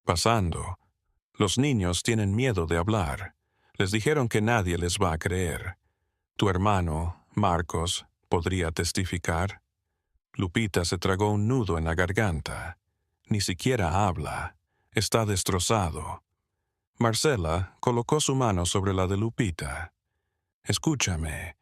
Pasando. «Los niños tienen miedo de hablar. Les dijeron que nadie les va a creer. Tu hermano, Marcos, podría testificar». Lupita se tragó un nudo en la garganta. Ni siquiera habla. Está destrozado. Marcela colocó su mano sobre la de Lupita. «Escúchame.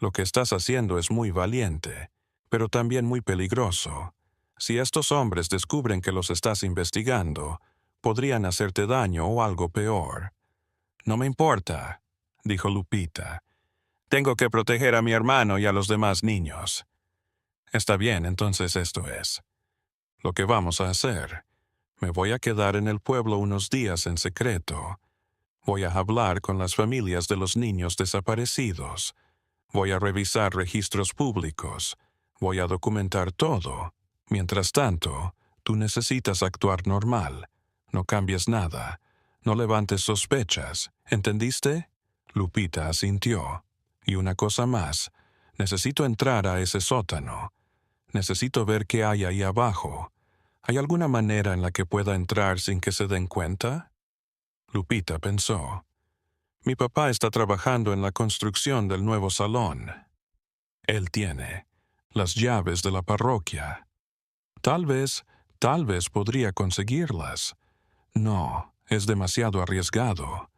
Lo que estás haciendo es muy valiente, pero también muy peligroso. Si estos hombres descubren que los estás investigando, podrían hacerte daño o algo peor. No me importa, dijo Lupita. Tengo que proteger a mi hermano y a los demás niños. Está bien, entonces esto es lo que vamos a hacer. Me voy a quedar en el pueblo unos días en secreto. Voy a hablar con las familias de los niños desaparecidos. Voy a revisar registros públicos. Voy a documentar todo. Mientras tanto, tú necesitas actuar normal. No cambies nada. No levantes sospechas. ¿Entendiste? Lupita asintió. Y una cosa más. Necesito entrar a ese sótano. Necesito ver qué hay ahí abajo. ¿Hay alguna manera en la que pueda entrar sin que se den cuenta? Lupita pensó. Mi papá está trabajando en la construcción del nuevo salón. Él tiene las llaves de la parroquia. Tal vez podría conseguirlas. No, es demasiado arriesgado.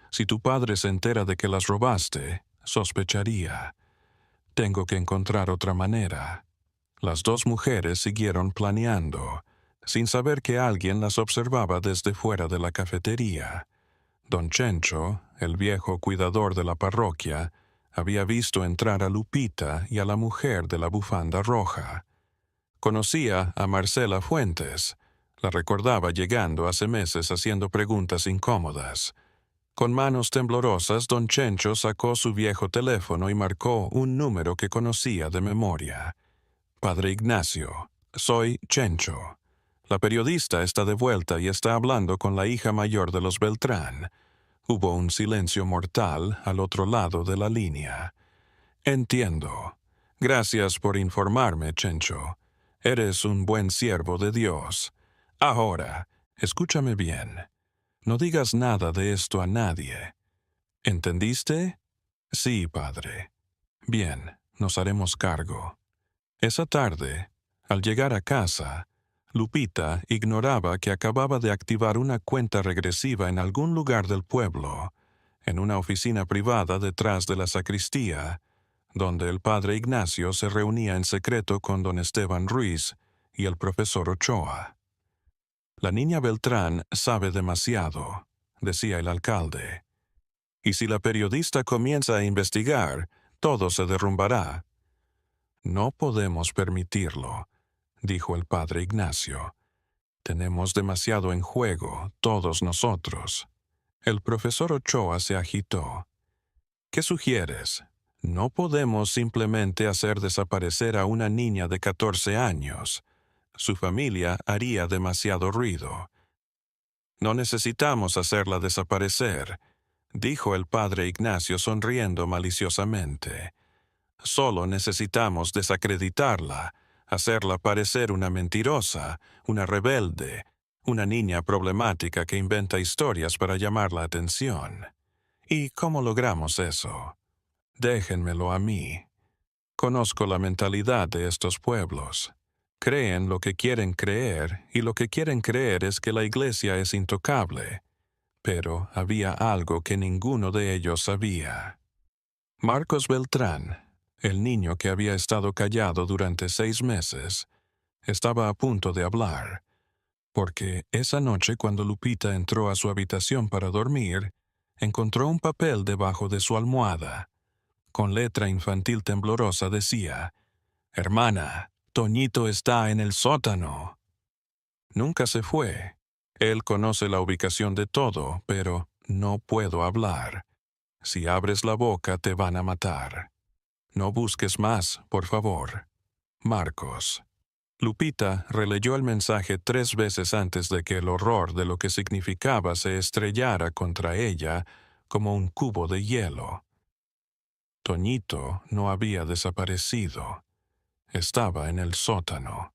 Si tu padre se entera de que las robaste, sospecharía. Tengo que encontrar otra manera. Las dos mujeres siguieron planeando, sin saber que alguien las observaba desde fuera de la cafetería. Don Chencho, el viejo cuidador de la parroquia, había visto entrar a Lupita y a la mujer de la bufanda roja. Conocía a Marcela Fuentes. La recordaba llegando hace meses haciendo preguntas incómodas. Con manos temblorosas, don Chencho sacó su viejo teléfono y marcó un número que conocía de memoria. Padre Ignacio, soy Chencho. La periodista está de vuelta y está hablando con la hija mayor de los Beltrán. Hubo un silencio mortal al otro lado de la línea. Entiendo. Gracias por informarme, Chencho. Eres un buen siervo de Dios. Ahora, escúchame bien. No digas nada de esto a nadie. ¿Entendiste? Sí, padre. Bien, nos haremos cargo. Esa tarde, al llegar a casa, Lupita ignoraba que acababa de activar una cuenta regresiva en algún lugar del pueblo, en una oficina privada detrás de la sacristía, donde el padre Ignacio se reunía en secreto con don Esteban Ruiz y el profesor Ochoa. La niña Beltrán sabe demasiado, decía el alcalde. Y si la periodista comienza a investigar, todo se derrumbará. No podemos permitirlo, dijo el padre Ignacio. Tenemos demasiado en juego, todos nosotros. El profesor Ochoa se agitó. ¿Qué sugieres? No podemos simplemente hacer desaparecer a una niña de 14 años. Su familia haría demasiado ruido. No necesitamos hacerla desaparecer, dijo el padre Ignacio sonriendo maliciosamente. Solo necesitamos desacreditarla, hacerla parecer una mentirosa, una rebelde, una niña problemática que inventa historias para llamar la atención. ¿Y cómo logramos eso? Déjenmelo a mí. Conozco la mentalidad de estos pueblos. Creen lo que quieren creer, y lo que quieren creer es que la iglesia es intocable. Pero había algo que ninguno de ellos sabía. Marcos Beltrán, el niño que había estado callado durante 6 meses, estaba a punto de hablar, porque esa noche cuando Lupita entró a su habitación para dormir, encontró un papel debajo de su almohada. Con letra infantil temblorosa decía: «Hermana, Toñito está en el sótano». Nunca se fue. Él conoce la ubicación de todo, pero no puedo hablar. Si abres la boca te van a matar. No busques más, por favor. Marcos. Lupita releyó el mensaje 3 veces antes de que el horror de lo que significaba se estrellara contra ella como un cubo de hielo. Toñito no había desaparecido. Estaba en el sótano.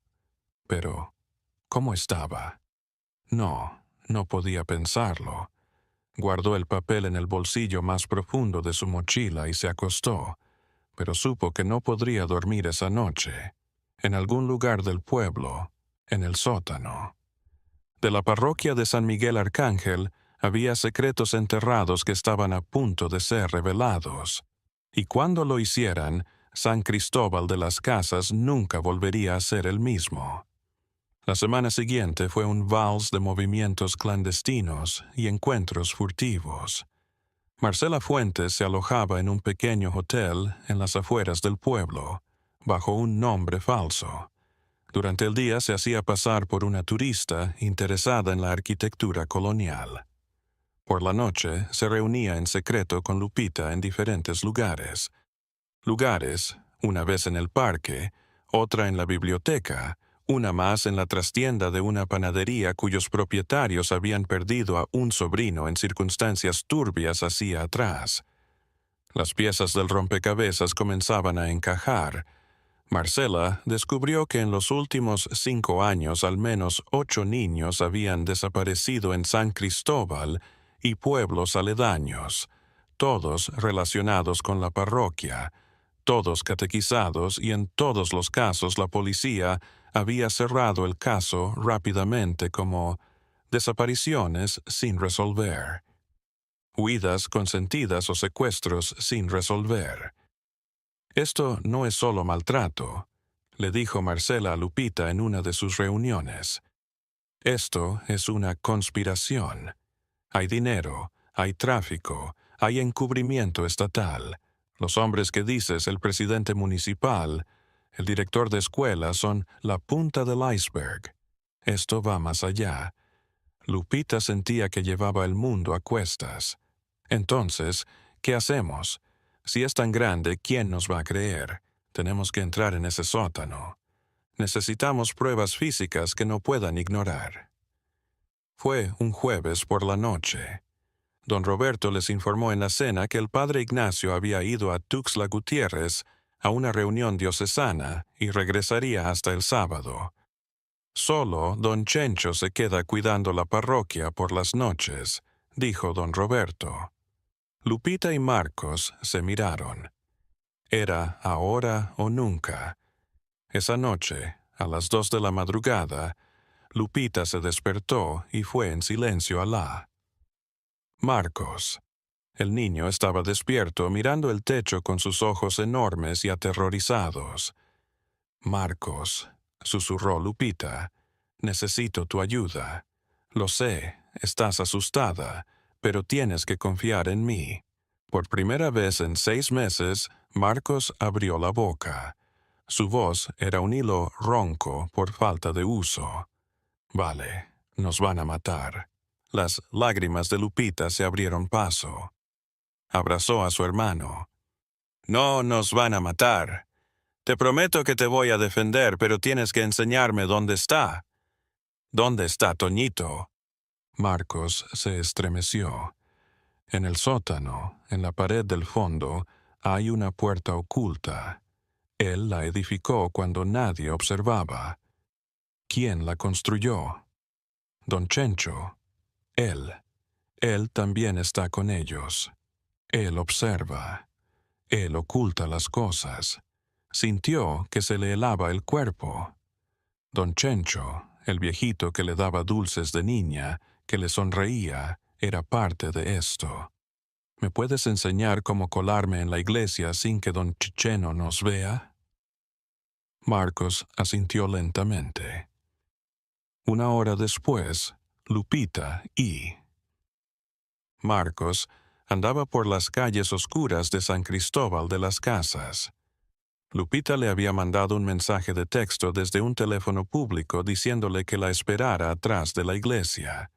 Pero, ¿cómo estaba? No podía pensarlo. Guardó el papel en el bolsillo más profundo de su mochila y se acostó, pero supo que no podría dormir esa noche. En algún lugar del pueblo, en el sótano. De la parroquia de San Miguel Arcángel había secretos enterrados que estaban a punto de ser revelados. Y cuando lo hicieran, San Cristóbal de las Casas nunca volvería a ser el mismo. La semana siguiente fue un vals de movimientos clandestinos y encuentros furtivos. Marcela Fuentes se alojaba en un pequeño hotel en las afueras del pueblo, bajo un nombre falso. Durante el día se hacía pasar por una turista interesada en la arquitectura colonial. Por la noche se reunía en secreto con Lupita en diferentes lugares. Una vez en el parque, otra en la biblioteca, una más en la trastienda de una panadería cuyos propietarios habían perdido a un sobrino en circunstancias turbias hacía atrás. Las piezas del rompecabezas comenzaban a encajar. Marcela descubrió que en los últimos 5 años al menos 8 niños habían desaparecido en San Cristóbal y pueblos aledaños, todos relacionados con la parroquia, todos catequizados, y en todos los casos la policía había cerrado el caso rápidamente como desapariciones sin resolver, huidas consentidas o secuestros sin resolver. Esto no es solo maltrato, le dijo Marcela a Lupita en una de sus reuniones. Esto es una conspiración. Hay dinero, hay tráfico, hay encubrimiento estatal. Los hombres que dices, el presidente municipal, el director de escuela, son la punta del iceberg. Esto va más allá. Lupita sentía que llevaba el mundo a cuestas. Entonces, ¿qué hacemos? Si es tan grande, ¿quién nos va a creer? Tenemos que entrar en ese sótano. Necesitamos pruebas físicas que no puedan ignorar. Fue un jueves por la noche. Don Roberto les informó en la cena que el padre Ignacio había ido a Tuxtla Gutiérrez a una reunión diocesana y regresaría hasta el sábado. Solo don Chencho se queda cuidando la parroquia por las noches, dijo don Roberto. Lupita y Marcos se miraron. Era ahora o nunca. Esa noche, a las 2 de la madrugada, Lupita se despertó y fue en silencio Alá. Marcos. El niño estaba despierto mirando el techo con sus ojos enormes y aterrorizados. Marcos, susurró Lupita, necesito tu ayuda. Lo sé, estás asustada, pero tienes que confiar en mí. Por primera vez en 6 meses, Marcos abrió la boca. Su voz era un hilo ronco por falta de uso. Vale, nos van a matar. Las lágrimas de Lupita se abrieron paso. Abrazó a su hermano. No nos van a matar. Te prometo que te voy a defender, pero tienes que enseñarme dónde está. ¿Dónde está Toñito? Marcos se estremeció. En el sótano, en la pared del fondo, hay una puerta oculta. Él la edificó cuando nadie observaba. ¿Quién la construyó? Don Chencho. Él. Él también está con ellos. Él observa. Él oculta las cosas. Sintió que se le helaba el cuerpo. Don Chencho, el viejito que le daba dulces de niña, que le sonreía, era parte de esto. ¿Me puedes enseñar cómo colarme en la iglesia sin que don Chicheno nos vea? Marcos asintió lentamente. 1 hora después, Lupita y Marcos andaba por las calles oscuras de San Cristóbal de las Casas. Lupita le había mandado un mensaje de texto desde un teléfono público diciéndole que la esperara atrás de la iglesia.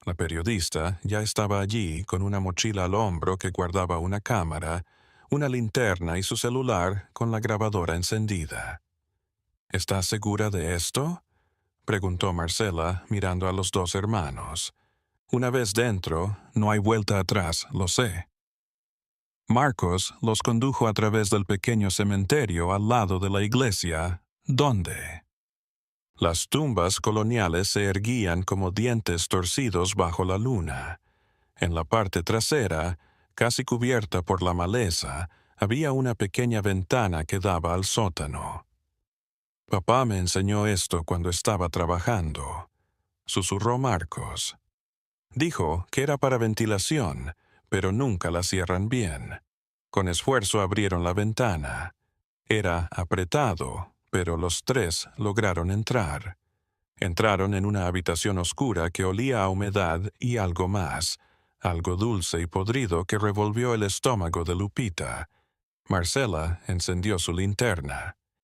La periodista ya estaba allí con una mochila al hombro que guardaba una cámara, una linterna y su celular con la grabadora encendida. ¿Estás segura de esto?, preguntó Marcela mirando a los 2 hermanos. Una vez dentro, no hay vuelta atrás, lo sé. Marcos los condujo a través del pequeño cementerio al lado de la iglesia, donde las tumbas coloniales se erguían como dientes torcidos bajo la luna. En la parte trasera, casi cubierta por la maleza, había una pequeña ventana que daba al sótano. Papá me enseñó esto cuando estaba trabajando, susurró Marcos. Dijo que era para ventilación, pero nunca la cierran bien. Con esfuerzo abrieron la ventana. Era apretado, pero los tres lograron entrar. Entraron en una habitación oscura que olía a humedad y algo más, algo dulce y podrido que revolvió el estómago de Lupita. Marcela encendió su linterna.